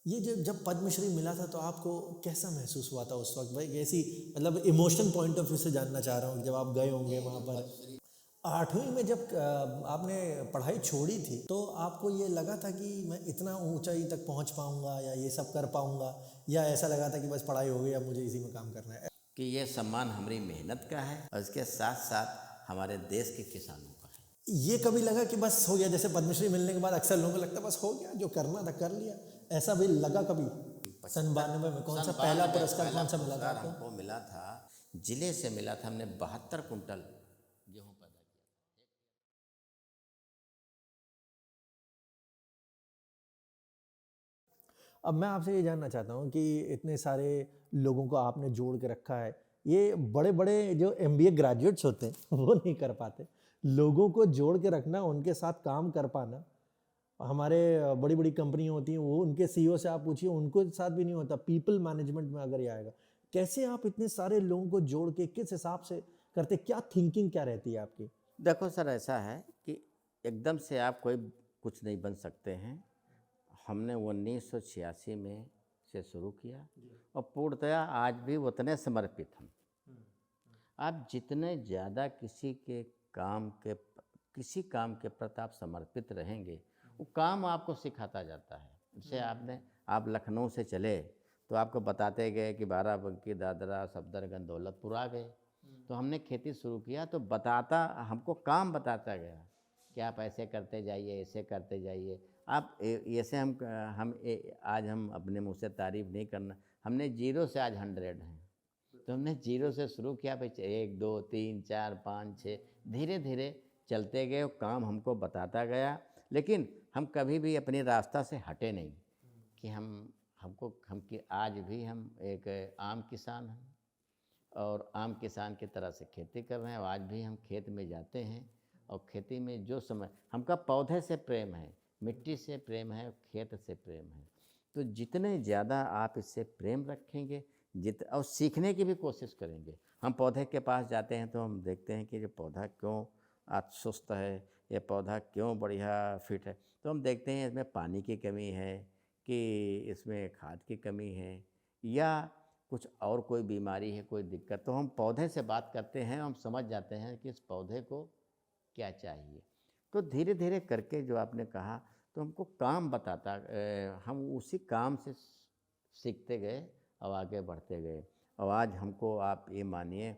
ये जब जब पद्मश्री मिला था तो आपको कैसा महसूस हुआ था उस वक्त भाई? ऐसी मतलब इमोशन पॉइंट ऑफ व्यू से जानना चाह रहा हूँ, जब आप गए होंगे वहाँ पर। 8वीं में जब आपने पढ़ाई छोड़ी थी तो आपको ये लगा था कि मैं इतना ऊंचाई तक पहुँच पाऊँगा या ये सब कर पाऊँगा, या ऐसा लगा था कि बस पढ़ाई हो गई अब मुझे इसी में काम करना है? कि ये सम्मान हमारी मेहनत का है और इसके साथ साथ हमारे देश के किसानों का है। ये कभी लगा कि बस हो गया, जैसे पद्मश्री मिलने के बाद अक्सर लोगों को लगता है बस हो गया, जो करना था कर लिया, ऐसा भी लगा कभी? सन 92 में कौन सा पहला पुरस्कार कौन सा मिला था पुरस्कार आपको? हमको मिला था, जिले से मिला था। हमने 72 कुंटल गेहूं पैदा किया। अब मैं आपसे ये जानना चाहता हूँ कि इतने सारे लोगों को आपने जोड़ के रखा है, ये बड़े बड़े जो एमबीए ग्रेजुएट्स होते हैं वो नहीं कर पाते। लोगों को जोड़ के रखना, उनके साथ काम कर पाना, हमारे बड़ी बड़ी कंपनियां होती हैं, वो उनके सीईओ से आप पूछिए, उनको साथ भी नहीं होता। पीपल मैनेजमेंट में अगर ये आएगा, कैसे आप इतने सारे लोगों को जोड़ के किस हिसाब से करते, क्या थिंकिंग क्या रहती है आपकी? देखो सर, ऐसा है कि एकदम से आप कोई कुछ नहीं बन सकते हैं। हमने 1986 में से शुरू किया और पूर्णतया आज भी उतने समर्पित हम। आप जितने ज़्यादा किसी काम के प्रति आप समर्पित रहेंगे, वो काम आपको सिखाता जाता है। जैसे आप लखनऊ से चले तो आपको बताते गए कि बाराबंकी, दादरा, सफदरजंग, दौलतपुर आ गए। तो हमने खेती शुरू किया तो हमको काम बताता गया कि आप ऐसे करते जाइए, ऐसे करते जाइए। आप ऐसे आज हम अपने मुँह से तारीफ़ नहीं करना, हमने ज़ीरो से आज 100 हैं। तो हमने जीरो से शुरू किया भाई, 1 2 3 4 5 6 धीरे धीरे चलते गए, वो काम हमको बताता गया। लेकिन हम कभी भी अपने रास्ता से हटे नहीं कि हम कि आज भी हम एक आम किसान हैं और आम किसान की तरह से खेती कर रहे हैं। और आज भी हम खेत में जाते हैं और खेती में जो समय हमका पौधे से प्रेम है, मिट्टी से प्रेम है, खेत से प्रेम है। तो जितने ज़्यादा आप इससे प्रेम रखेंगे, जित और सीखने की भी कोशिश करेंगे। हम पौधे के पास जाते हैं तो हम देखते हैं कि ये पौधा क्यों आज सुस्त है, ये पौधा क्यों बढ़िया फिट है। तो हम देखते हैं इसमें पानी की कमी है कि इसमें खाद की कमी है, या कुछ और कोई बीमारी है, कोई दिक्कत। तो हम पौधे से बात करते हैं, हम समझ जाते हैं कि इस पौधे को क्या चाहिए। तो धीरे धीरे करके जो आपने कहा, तो हमको काम हम उसी काम से सीखते गए और आगे बढ़ते गए। और आज हमको आप ये मानिए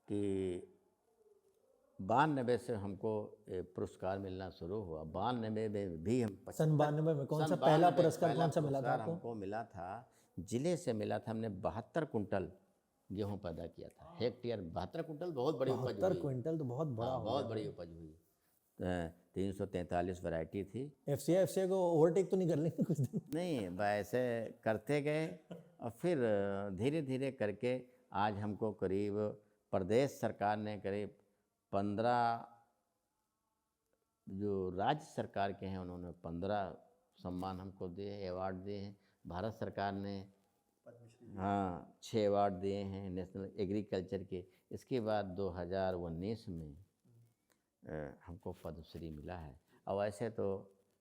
कि 92 से हमको पुरस्कार मिलना शुरू हुआ। 92 में भी हम सन 75 92 में कौन सा सन पहला 92 पुरस्कार पहला कौन सा मिला था पुरस्कार आपको? हमको मिला था, जिले से मिला था। हमने 72 कुंटल गेहूँ पैदा किया था। हेक्टेयर 72 कुंटल बहुत बड़ी उपज 72 हुई। क्विंटल तो बहुत बड़ा हाँ, हो बहुत गया बड़ी भाई। उपज हुई। 343 वैरायटी थी। एफसीआई को ओवरटेक तो नहीं कर लेंगे कुछ दिन? नहीं, वैसे करते गए और फिर धीरे धीरे करके आज हमको करीब प्रदेश सरकार ने करीब 15, जो राज्य सरकार के हैं उन्होंने 15 सम्मान हमको दिए, अवार्ड दिए हैं। भारत सरकार ने हाँ 6 अवार्ड दिए हैं नेशनल एग्रीकल्चर के। इसके बाद 2019 में हमको पद्मश्री मिला है। और ऐसे तो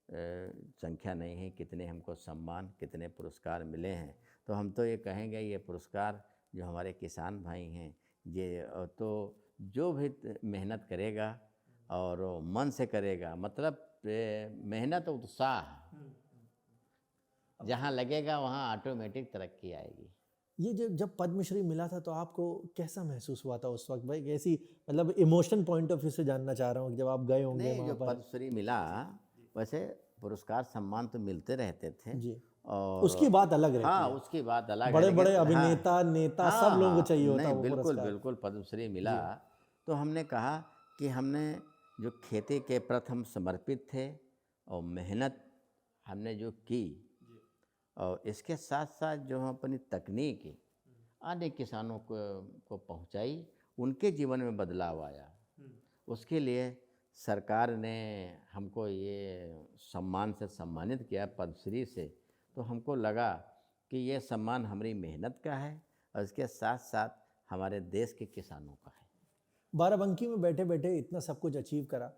संख्या नहीं है कितने हमको सम्मान, कितने पुरस्कार मिले हैं। तो हम तो ये कहेंगे, ये पुरस्कार जो हमारे किसान भाई हैं, ये तो जो भी मेहनत करेगा और वो मन से करेगा, मतलब मेहनत और उत्साह जहाँ लगेगा वहाँ ऑटोमेटिक तरक्की आएगी। ये जब जब पद्मश्री मिला था तो आपको कैसा महसूस हुआ था उस वक्त भाई? कैसी मतलब इमोशन पॉइंट ऑफ व्यू से जानना चाह रहा हूँ कि जब आप गए होंगे नहीं, वहाँ जो पर। पद्मश्री मिला, वैसे पुरस्कार सम्मान तो मिलते रहते थे। जी, और उसकी बात अलग रहती हाँ, है। उसकी बात अलग है, बड़े बड़े लेकिन हाँ अभिनेता, नेता सब हाँ लोगों को हाँ चाहिए होता नहीं, वो बिल्कुल पुरस्कार। बिल्कुल पद्मश्री मिला। जी। तो हमने कहा कि हमने जो खेती के प्रति हम समर्पित थे और मेहनत हमने जो की, और इसके साथ साथ जो हम अपनी तकनीक आने किसानों को पहुंचाई, उनके जीवन में बदलाव आया। उसके लिए सरकार ने हमको ये सम्मान से सम्मानित किया, पद्मश्री से। तो हमको लगा कि ये सम्मान हमारी मेहनत का है और इसके साथ साथ हमारे देश के किसानों का है। बाराबंकी में बैठे बैठे इतना सब कुछ अचीव करा,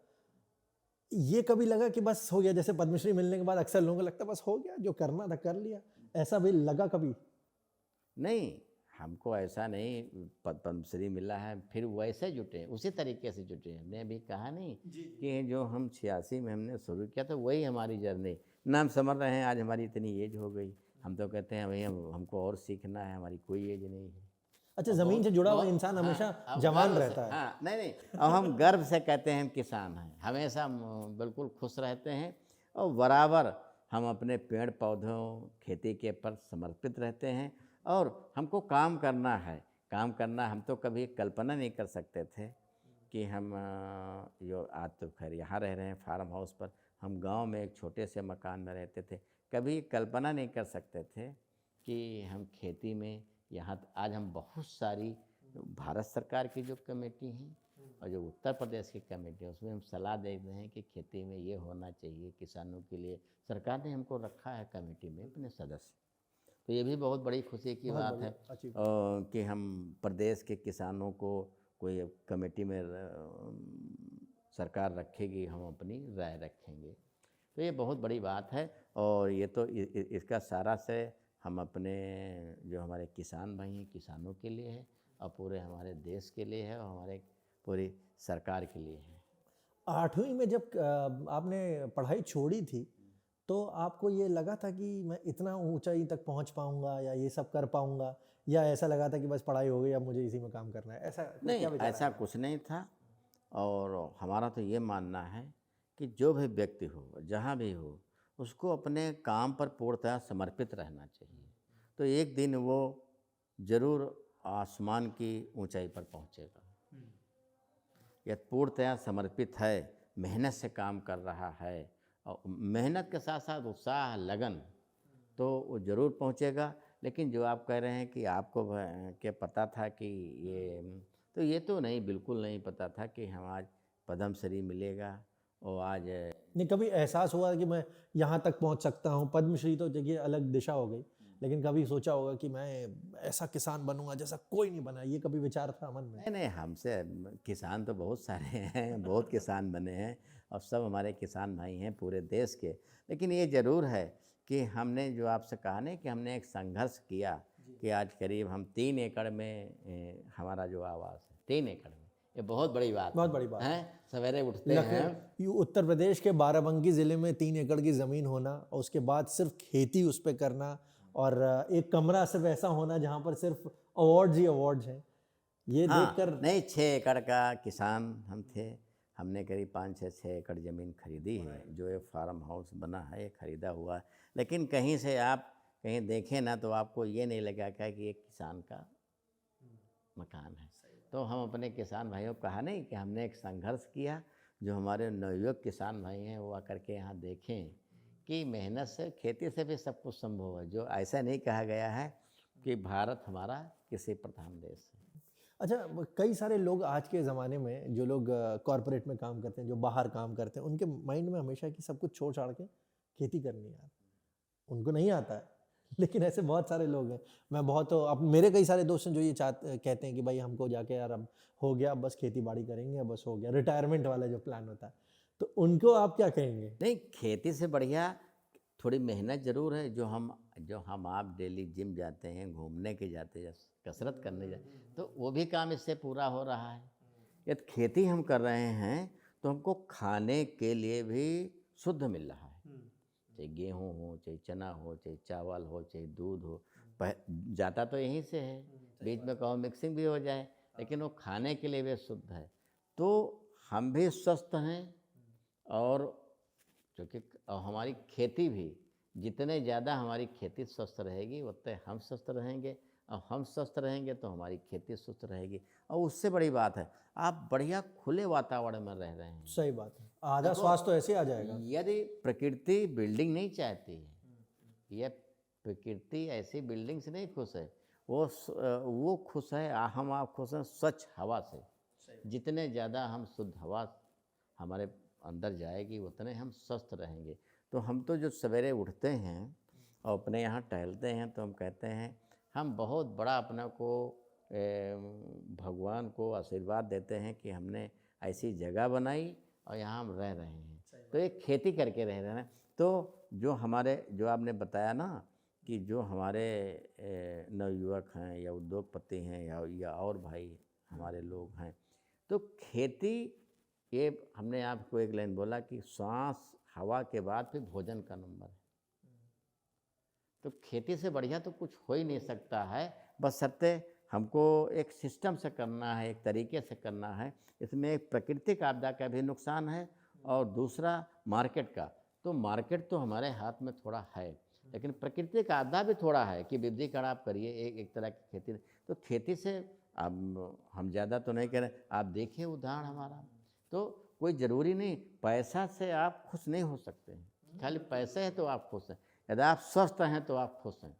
ये कभी लगा कि बस हो गया, जैसे पद्मश्री मिलने के बाद अक्सर लोगों को लगता है बस हो गया, जो करना था कर लिया, ऐसा भी लगा कभी? नहीं, हमको ऐसा नहीं पद्मश्री मिला है फिर वैसे जुटे, उसी तरीके से जुटे। हमने अभी कहा नहीं कि जो हम 86 में हमने शुरू किया था वही हमारी जर्नी। ना हम समझ रहे हैं आज हमारी इतनी एज हो गई, हम तो कहते हैं भाई हमको और सीखना है, हमारी कोई एज नहीं है। अच्छा, जमीन से जुड़ा हुआ इंसान हाँ, हमेशा अब जवान गर्व से- रहता है। हाँ, नहीं, अब हम गर्व से कहते हैं हम किसान हैं, हमेशा हम बिल्कुल खुश रहते हैं और बराबर हम अपने पेड़ पौधों खेती के पर समर्पित रहते हैं। और हमको काम करना है, काम करना हम तो कभी कल्पना नहीं कर सकते थे कि हम जो आज तो खैर यहाँ रह रहे हैं फार्म हाउस पर, हम गांव में एक छोटे से मकान में रहते थे, कभी कल्पना नहीं कर सकते थे कि हम खेती में यहाँ आज हम बहुत सारी भारत सरकार की जो कमेटी हैं और जो उत्तर प्रदेश की कमेटी है उसमें हम सलाह दे रहे हैं कि खेती में ये होना चाहिए किसानों के लिए। सरकार ने हमको रखा है कमेटी में अपने सदस्य, तो ये भी बहुत बड़ी खुशी की बात है कि हम प्रदेश के किसानों को कोई कमेटी में सरकार रखेगी, हम अपनी राय रखेंगे, तो ये बहुत बड़ी बात है। और ये तो इसका सारा से हम अपने जो हमारे किसान भाई हैं किसानों के लिए है और पूरे हमारे देश के लिए है और हमारे पूरी सरकार के लिए है। 8वीं में जब आपने पढ़ाई छोड़ी थी तो आपको ये लगा था कि मैं इतना ऊंचाई तक पहुंच पाऊंगा या ये सब कर पाऊंगा, या ऐसा लगा था कि बस पढ़ाई हो गई अब मुझे इसी में काम करना है, ऐसा नहीं, क्या विचार ऐसा आया? कुछ नहीं था। और हमारा तो ये मानना है कि जो भी व्यक्ति हो जहाँ भी हो उसको अपने काम पर पूर्णतः समर्पित रहना चाहिए, तो एक दिन वो जरूर आसमान की ऊंचाई पर पहुंचेगा। यह पूर्णतः समर्पित है, मेहनत से काम कर रहा है और मेहनत के साथ साथ उत्साह लगन, तो वो ज़रूर पहुंचेगा। लेकिन जो आप कह रहे हैं कि आपको क्या पता था कि ये तो नहीं, बिल्कुल नहीं पता था कि हम आज पद्मश्री मिलेगा और आज नहीं, कभी एहसास हुआ कि मैं यहाँ तक पहुँच सकता हूँ? पद्मश्री तो देखिए अलग दिशा हो गई, लेकिन कभी सोचा होगा कि मैं ऐसा किसान बनूंगा जैसा कोई नहीं बना, ये कभी विचार था मन में? नहीं, हमसे किसान तो बहुत सारे हैं, बहुत किसान बने हैं और सब हमारे किसान भाई हैं पूरे देश के। लेकिन ये ज़रूर है कि हमने जो आपसे कहा ना कि हमने एक संघर्ष किया कि आज करीब हम 3 एकड़ में हमारा जो आवास है 3 एकड़ में, ये बहुत बड़ी बात बहुत बड़ी बात है। सवेरे उठते हैं उत्तर प्रदेश के बाराबंकी ज़िले में 3 एकड़ की ज़मीन होना और उसके बाद सिर्फ खेती उस पर करना और एक कमरा सिर्फ ऐसा होना जहाँ पर सिर्फ अवार्ड्स ही अवार्ड्स हैं, ये हाँ, देखकर नहीं 6 एकड़ का किसान हम थे। हमने करीब 5-6 एकड़ ज़मीन खरीदी है, जो एक फार्म हाउस बना है ये खरीदा हुआ है। लेकिन कहीं से आप कहीं देखें ना तो आपको ये नहीं लगा क्या कि ये किसान का मकान है। तो हम अपने किसान भाइयों को कहा नहीं कि हमने एक संघर्ष किया, जो हमारे नवयुवक किसान भाई हैं वो आकर के यहाँ देखें कि मेहनत से खेती से भी सब कुछ संभव है। जो ऐसा नहीं कहा गया है कि भारत हमारा कृषि प्रधान देश है। अच्छा, कई सारे लोग आज के ज़माने में जो लोग कॉरपोरेट में काम करते हैं, जो बाहर काम करते हैं, उनके माइंड में हमेशा कि सब कुछ छोड़ छाड़ के खेती करनी है यार, उनको नहीं आता है। लेकिन ऐसे बहुत सारे लोग हैं, मैं बहुत अब मेरे कई सारे दोस्त हैं जो ये कहते हैं कि भाई हमको जाके यार अब हो गया, अब बस खेती बाड़ी करेंगे, अब बस हो गया, रिटायरमेंट वाला जो प्लान होता है, तो उनको आप क्या कहेंगे? नहीं, खेती से बढ़िया थोड़ी मेहनत ज़रूर है। जो हम आप डेली जिम जाते हैं, घूमने के जाते हैं, कसरत करने जाते, तो वो भी काम इससे पूरा हो रहा है। यदि खेती हम कर रहे हैं तो हमको खाने के लिए भी शुद्ध मिल रहा है, चाहे गेहूँ हो, चाहे चना हो, चाहे चावल हो, चाहे दूध हो। जाता तो यहीं से है, बीच में कहो मिक्सिंग भी हो जाए, लेकिन वो खाने के लिए भी शुद्ध है। तो हम भी स्वस्थ हैं और क्योंकि हमारी खेती भी, जितने ज़्यादा हमारी खेती स्वस्थ रहेगी उतने हम स्वस्थ रहेंगे और हम स्वस्थ रहेंगे तो हमारी खेती स्वस्थ रहेगी। और उससे बड़ी बात है आप बढ़िया खुले वातावरण में रह रहे हैं। सही बात है, आधा स्वास्थ्य तो ऐसे आ जाएगा। यदि प्रकृति बिल्डिंग नहीं चाहती है, यह प्रकृति ऐसी बिल्डिंग से नहीं खुश है, वो खुश है, हम आप खुश हैं स्वच्छ हवा से। जितने ज़्यादा हम शुद्ध हवा हमारे अंदर जाएगी उतने हम स्वस्थ रहेंगे। तो हम तो जो सवेरे उठते हैं और अपने यहाँ टहलते हैं तो हम कहते हैं हम बहुत बड़ा अपने को भगवान को आशीर्वाद देते हैं कि हमने ऐसी जगह बनाई और यहाँ हम रह रहे हैं। तो एक खेती करके रह रहे हैं। तो जो हमारे जो आपने बताया ना कि जो हमारे नवयुवक हैं या उद्योगपति हैं या और भाई हमारे लोग हैं, तो खेती, ये हमने आपको एक लाइन बोला कि सांस हवा के बाद फिर भोजन का नंबर है। तो खेती से बढ़िया तो कुछ हो ही नहीं सकता है, बस सत्य हमको एक सिस्टम से करना है, एक तरीके से करना है। इसमें एक प्राकृतिक आपदा का भी नुकसान है और दूसरा मार्केट का। तो मार्केट तो हमारे हाथ में थोड़ा है, लेकिन प्राकृतिक आपदा भी थोड़ा है कि विविधीकरण आप करिए, एक तरह की खेती। तो खेती से अब हम ज़्यादा तो नहीं कह रहे, आप देखिए उदाहरण हमारा। तो कोई ज़रूरी नहीं, पैसा से आप खुश नहीं हो सकते हैं, खाली पैसे है तो आप खुश हैं। यदि आप स्वस्थ हैं तो आप खुश हैं।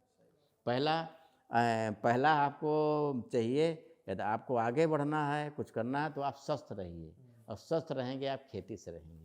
पहला आपको चाहिए, यदि आपको आगे बढ़ना है, कुछ करना है, तो आप स्वस्थ रहिए, और स्वस्थ रहेंगे आप खेती से रहेंगे।